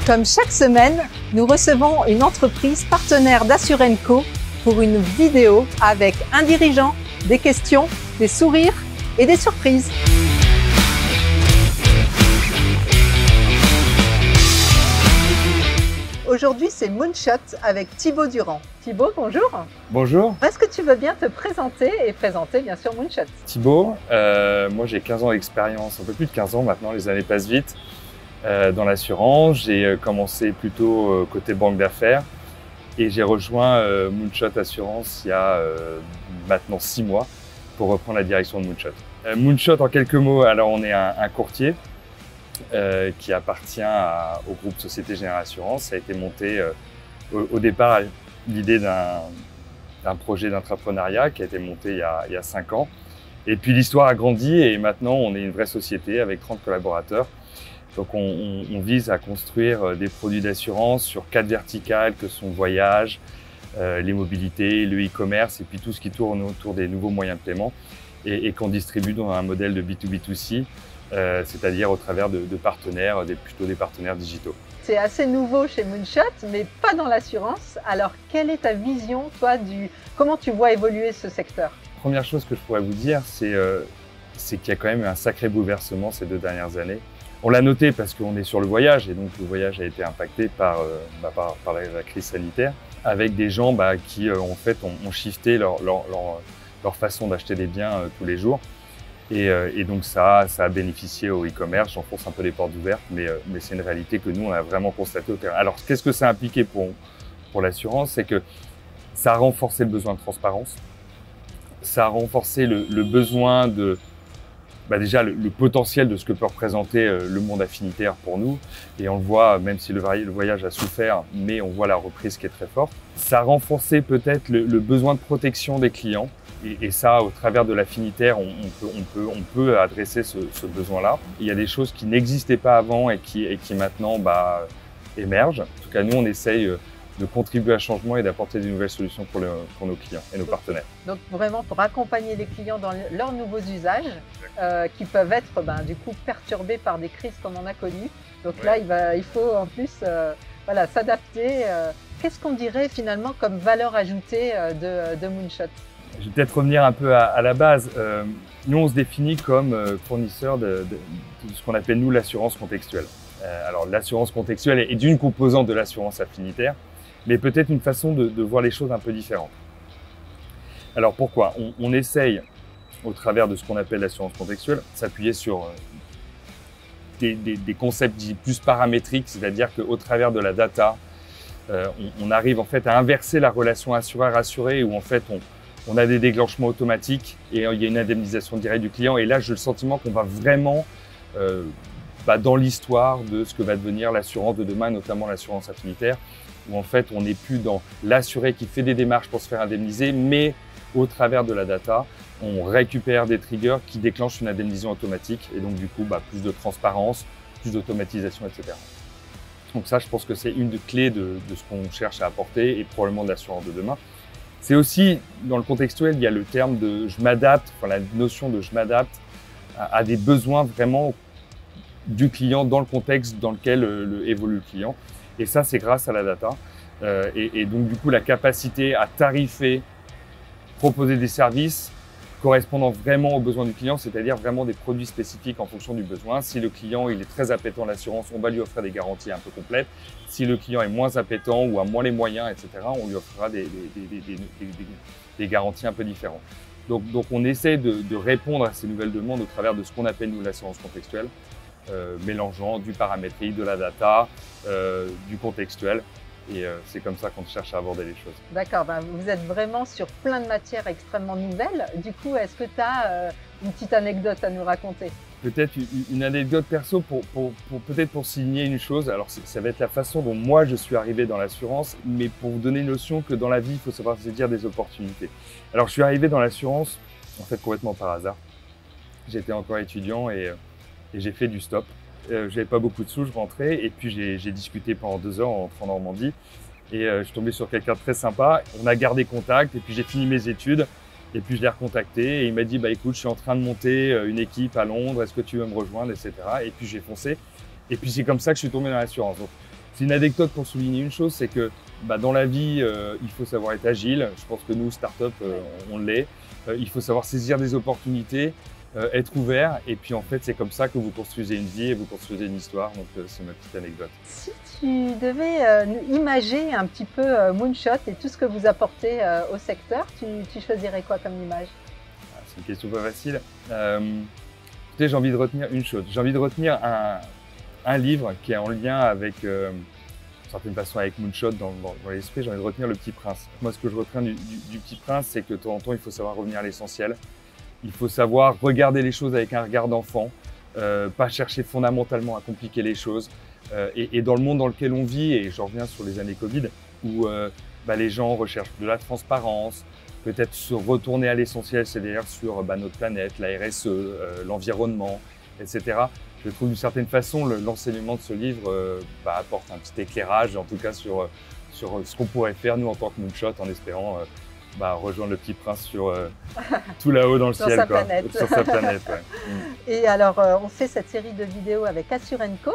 Comme chaque semaine, nous recevons une entreprise partenaire d'Assurenco pour une vidéo avec un dirigeant, des questions, des sourires et des surprises. Aujourd'hui, c'est Moonshot avec Thibaut Durand. Thibaut, bonjour. Bonjour. Est-ce que tu veux bien te présenter et présenter bien sûr Moonshot? Thibaut, moi j'ai 15 ans d'expérience, un peu plus de 15 ans maintenant, les années passent vite dans l'assurance. J'ai commencé plutôt côté banque d'affaires et j'ai rejoint Moonshot Assurance il y a maintenant 6 mois pour reprendre la direction de Moonshot. Moonshot en quelques mots, alors on est un courtier qui appartient au groupe Société Générale Assurance. Ça a été monté au départ à l'idée d'un projet d'entrepreneuriat qui a été monté il y a 5 ans. Et puis l'histoire a grandi et maintenant on est une vraie société avec 30 collaborateurs. Donc on vise à construire des produits d'assurance sur 4 verticales que sont le voyage, les mobilités, le e-commerce et puis tout ce qui tourne autour des nouveaux moyens de paiement et qu'on distribue dans un modèle de B2B2C, c'est-à-dire au travers de partenaires, plutôt des partenaires digitaux. C'est assez nouveau chez Moonshot, mais pas dans l'assurance. Alors, quelle est ta vision, toi, comment tu vois évoluer ce secteur? Première chose que je pourrais vous dire, c'est qu'il y a quand même eu un sacré bouleversement ces 2 dernières années. On l'a noté parce qu'on est sur le voyage et donc le voyage a été impacté par la crise sanitaire, avec des gens qui en fait ont shifté leur façon d'acheter des biens tous les jours. Et donc ça a bénéficié au e-commerce. J'enfonce un peu les portes ouvertes, mais c'est une réalité que nous, on a vraiment constatée au terrain. Alors, qu'est-ce que ça a impliqué pour l'assurance? C'est que ça a renforcé le besoin de transparence. Ça a renforcé le besoin de… déjà, le potentiel de ce que peut représenter le monde affinitaire pour nous. Et on le voit, même si le voyage a souffert, mais on voit la reprise qui est très forte. Ça a renforcé peut-être le besoin de protection des clients. Et ça, au travers de l'affinitaire, on peut adresser ce besoin-là. Il y a des choses qui n'existaient pas avant et qui maintenant émergent. En tout cas, nous, on essaye de contribuer à un changement et d'apporter de nouvelles solutions pour nos clients et nos partenaires. Donc vraiment pour accompagner les clients dans leurs nouveaux usages qui peuvent être du coup perturbés par des crises comme on a connues. Donc là, il faut en plus s'adapter. Qu'est-ce qu'on dirait finalement comme valeur ajoutée de Moonshot? Je vais peut-être revenir un peu à la base. Nous, on se définit comme fournisseur de ce qu'on appelle, nous, l'assurance contextuelle. Alors, l'assurance contextuelle est d'une composante de l'assurance affinitaire, mais peut-être une façon de voir les choses un peu différentes. Alors, pourquoi? On essaye, au travers de ce qu'on appelle l'assurance contextuelle, s'appuyer sur des concepts dits plus paramétriques, c'est-à-dire qu'au travers de la data, on arrive en fait à inverser la relation assureur-assuré, où en fait, on a des déclenchements automatiques et il y a une indemnisation directe du client. Et là, j'ai le sentiment qu'on va vraiment dans l'histoire de ce que va devenir l'assurance de demain, notamment l'assurance affinitaire, où en fait, on n'est plus dans l'assuré qui fait des démarches pour se faire indemniser, mais au travers de la data, on récupère des triggers qui déclenchent une indemnisation automatique et donc du coup, plus de transparence, plus d'automatisation, etc. Donc ça, je pense que c'est une des clés de ce qu'on cherche à apporter et probablement de l'assurance de demain. C'est aussi, dans le contextuel, il y a le terme de « je m'adapte », la notion de « je m'adapte » à des besoins vraiment du client dans le contexte dans lequel évolue le client. Et ça, c'est grâce à la data. Et donc, du coup, la capacité à tarifer, proposer des services correspondant vraiment aux besoins du client, c'est-à-dire vraiment des produits spécifiques en fonction du besoin. Si le client il est très appétant à l'assurance, on va lui offrir des garanties un peu complètes. Si le client est moins appétant ou a moins les moyens, etc., on lui offrira des garanties un peu différentes. Donc on essaie de répondre à ces nouvelles demandes au travers de ce qu'on appelle nous l'assurance contextuelle, mélangeant du paramétrique, de la data, du contextuel. Et c'est comme ça qu'on cherche à aborder les choses. D'accord, vous êtes vraiment sur plein de matières extrêmement nouvelles. Du coup, est-ce que tu as une petite anecdote à nous raconter? Peut-être une anecdote perso peut-être pour signer une chose. Alors ça va être la façon dont moi je suis arrivé dans l'assurance, mais pour vous donner une notion que dans la vie, il faut savoir saisir des opportunités. Alors je suis arrivé dans l'assurance, en fait complètement par hasard. J'étais encore étudiant et j'ai fait du stop. J'avais pas beaucoup de sous, je rentrais et puis j'ai discuté pendant 2 heures en rentrant en Normandie et je suis tombé sur quelqu'un de très sympa. On a gardé contact et puis j'ai fini mes études et puis je l'ai recontacté et il m'a dit écoute, je suis en train de monter une équipe à Londres, est-ce que tu veux me rejoindre, etc. Et puis j'ai foncé et puis c'est comme ça que je suis tombé dans l'assurance. Donc C'est une anecdote pour souligner une chose, c'est que dans la vie, il faut savoir être agile. Je pense que nous, start-up, on l'est. Il faut savoir saisir des opportunités, être ouvert. Et puis en fait, c'est comme ça que vous construisez une vie et vous construisez une histoire. Donc c'est ma petite anecdote. Si tu devais imager un petit peu Moonshot et tout ce que vous apportez au secteur, tu choisirais quoi comme image? C'est une question pas facile. Écoutez, j'ai envie de retenir une chose. J'ai envie de retenir un livre qui est en lien avec, d'une certaine façon, avec Moonshot dans l'esprit. J'ai envie de retenir Le Petit Prince. Moi, ce que je retiens du Petit Prince, c'est que de temps en temps, il faut savoir revenir à l'essentiel. Il faut savoir regarder les choses avec un regard d'enfant, pas chercher fondamentalement à compliquer les choses. Et dans le monde dans lequel on vit, et j'en reviens sur les années Covid, où les gens recherchent de la transparence, peut-être se retourner à l'essentiel, c'est-à-dire sur notre planète, la RSE, l'environnement, etc. Je trouve d'une certaine façon l'enseignement de ce livre apporte un petit éclairage, en tout cas sur ce qu'on pourrait faire nous en tant que Moonshot, en espérant rejoindre le Petit Prince sur tout là-haut dans le ciel, sa planète. Sur sa planète. Ouais. Et alors, on fait cette série de vidéos avec Assurenco.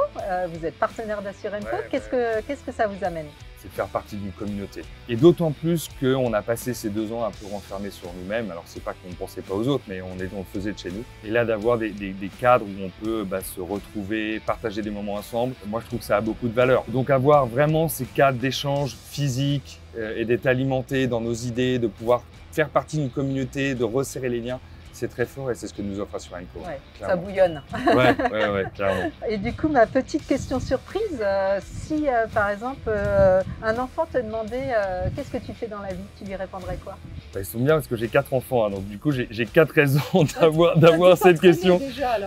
Vous êtes partenaire d'Assurenco. Qu'est-ce que ça vous amène? C'est faire partie d'une communauté. Et d'autant plus qu'on a passé ces 2 ans un peu renfermés sur nous-mêmes. Alors c'est pas qu'on ne pensait pas aux autres, mais on le faisait de chez nous. Et là, d'avoir des cadres où on peut se retrouver, partager des moments ensemble, moi je trouve que ça a beaucoup de valeur. Donc avoir vraiment ces cadres d'échange physique et d'être alimenté dans nos idées, de pouvoir faire partie d'une communauté, de resserrer les liens, c'est très fort et c'est ce que nous offre Assurenco. Ouais, ça bouillonne. Ouais, clairement. Et du coup, ma petite question surprise, si par exemple un enfant te demandait qu'est-ce que tu fais dans la vie, tu lui répondrais quoi? Ils sont bien parce que j'ai 4 enfants, hein, donc du coup j'ai 4 raisons d'avoir cette question.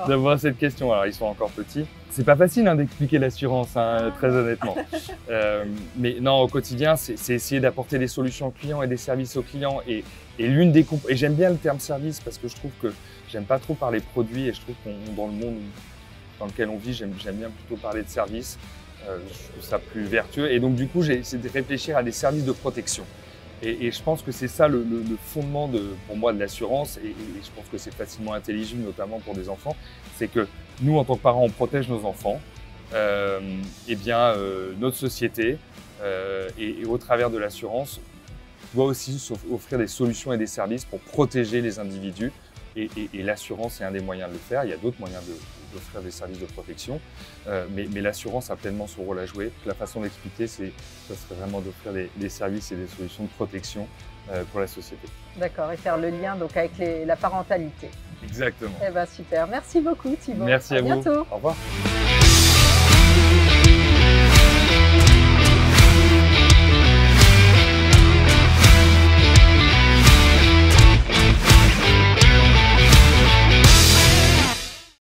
D'avoir cette question. Alors ils sont encore petits. C'est pas facile d'expliquer l'assurance, très honnêtement. Mais non, au quotidien, c'est essayer d'apporter des solutions aux clients et des services aux clients. Et j'aime bien le terme service parce que je trouve que j'aime pas trop parler produit et je trouve qu'on dans le monde dans lequel on vit, j'aime bien plutôt parler de service. Je trouve ça plus vertueux. Et donc du coup, j'ai essayé de réfléchir à des services de protection. Et je pense que c'est ça le fondement pour moi de l'assurance et je pense que c'est facilement intelligible, notamment pour des enfants. C'est que nous, en tant que parents, on protège nos enfants, notre société et au travers de l'assurance doit aussi offrir des solutions et des services pour protéger les individus. Et l'assurance est un des moyens de le faire. Il y a d'autres moyens d'offrir des services de protection, mais l'assurance a pleinement son rôle à jouer. La façon d'expliquer, ça serait vraiment d'offrir des services et des solutions de protection pour la société. D'accord, et faire le lien donc avec la parentalité. Exactement. Eh ben super, merci beaucoup Thibaut. Merci à vous. Bientôt. Au revoir.